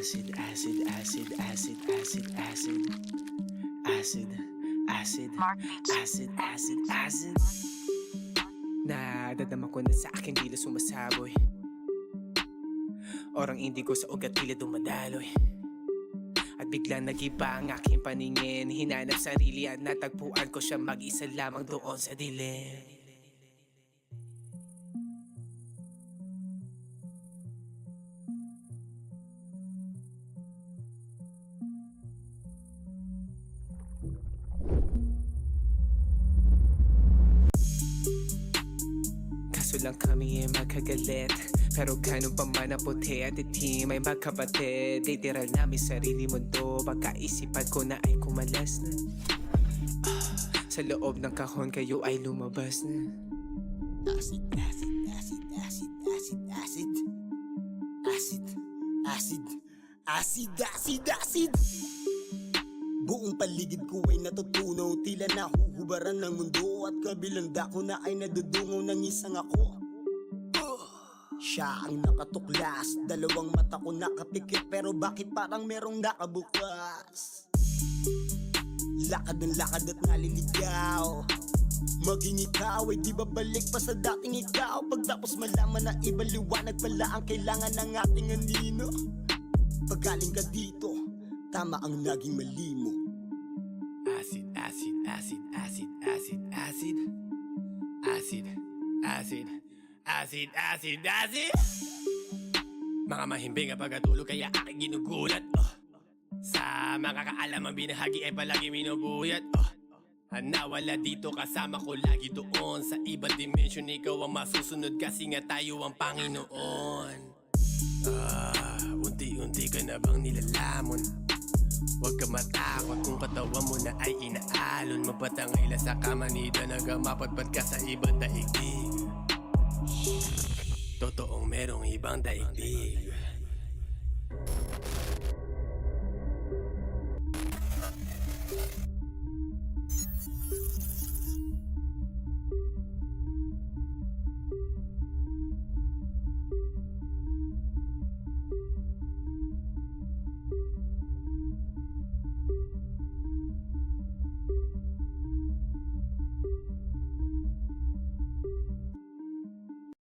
Acid, acid, acid, acid, acid, acid. Acid, acid, acid, acid, acid. Nadadama ko na sa aking dila sumasaboy. Orang indigo sa ugat tila dumadaloy. At biglang nag-iba ang aking paningin. Hinanap sarili at natagpuan ko siya mag-isa lamang doon sa dilim. Kaso lang kami ay magkagalit. Pero ganun pa man ang puti at itim ay magkapatid. Literal namin sarili mundo. Baka isipan ko na ay kumalas na. Sa loob ng kahon kayo ay lumabas na. Acid, acid, acid, acid, acid, acid. Acid, acid, acid, acid, acid. Buong paligid ko ay natutunaw. Tila nahuhubaran ng mundo. At kabilang dako na ay nadudungaw ng isang ako. Siya ang nakatuklas. Dalawang mata ko nakapikit. Pero bakit parang merong nakabukas? Lakad ng lakad at naliligaw. Maging ikaw ay di babalik pa sa dating ikaw. Pagtapos malaman na ibaliwanag pala ang kailangan ng ating anino. Pagaling ka dito, tama ang naging mali mo. Acid, acid, acid, acid, acid, acid. Acid, acid, acid, acid, acid. Mga mahimbing ang pagkatulog kaya aking ginugulat. Sa mga kaalamang binahagi ay palagi minubuyat. Nawala dito kasama ko lagi doon. Sa ibang dimension ikaw ang masusunod kasi nga tayo ang Panginoon. Unti-unti ka na bang nilalamon? Huwag ka matakot kung katawan mo na ay inaalon. Magpatangay lang sa kamanida, nagamapadpad ka sa ibang daigdig. Totoong merong ibang daigdig.